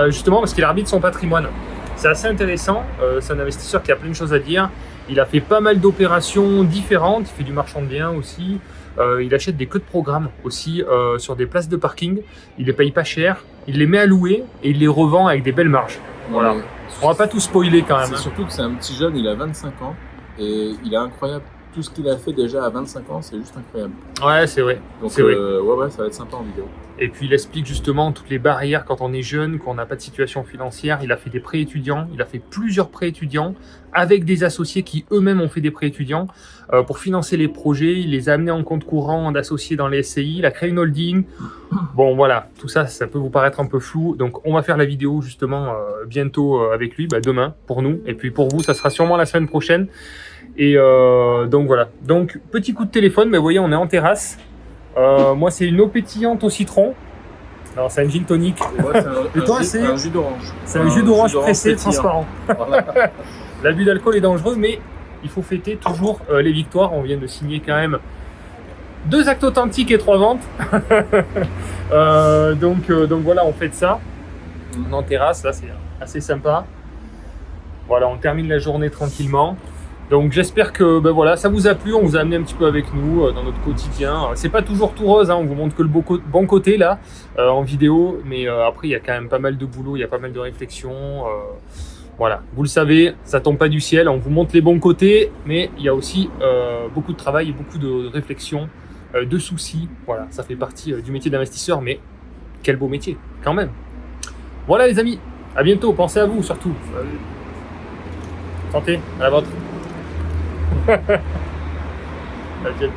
justement parce qu'il arbitre son patrimoine. C'est assez intéressant, c'est un investisseur qui a plein de choses à dire. Il a fait pas mal d'opérations différentes, il fait du marchand de biens aussi. Il achète des queues de programme aussi sur des places de parking. Il les paye pas cher, il les met à louer et il les revend avec des belles marges. Voilà. On va pas tout spoiler quand même. C'est surtout que c'est un petit jeune, il a 25 ans et il est incroyable. Tout ce qu'il a fait déjà à 25 ans, c'est juste incroyable. Ouais, c'est vrai. Donc c'est vrai. Ouais, ça va être sympa en vidéo. Et puis il explique justement toutes les barrières quand on est jeune, qu'on n'a pas de situation financière. Il a fait des prêts étudiants, il a fait plusieurs prêts étudiants avec des associés qui eux-mêmes ont fait des prêts étudiants pour financer les projets. Il les a amenés en compte courant d'associés dans les SCI, il a créé une holding. Bon voilà, tout ça, ça peut vous paraître un peu flou. Donc on va faire la vidéo justement bientôt avec lui, demain pour nous. Et puis pour vous, ça sera sûrement la semaine prochaine. Et donc voilà. Donc petit coup de téléphone, mais vous voyez, on est en terrasse. Moi, c'est une eau pétillante au citron. Alors, c'est un gin tonic. Et toi, c'est un jus d'orange. C'est un jus d'orange pressé, pétillant. transparent. Voilà. L'abus d'alcool est dangereux, mais il faut fêter toujours les victoires. On vient de signer quand même 2 actes authentiques et 3 ventes. Donc voilà, on fête ça. On est en terrasse, là, c'est assez sympa. Voilà, on termine la journée tranquillement. Donc j'espère que voilà, ça vous a plu, on vous a amené un petit peu avec nous dans notre quotidien. C'est pas toujours tout rose, on vous montre que le bon côté là en vidéo, mais après il y a quand même pas mal de boulot, il y a pas mal de réflexions. Voilà, vous le savez, ça tombe pas du ciel, on vous montre les bons côtés, mais il y a aussi beaucoup de travail et beaucoup de réflexion, de soucis. Voilà, ça fait partie du métier d'investisseur, mais quel beau métier quand même. Voilà les amis, à bientôt, pensez à vous surtout. Santé, à la vôtre. Okay.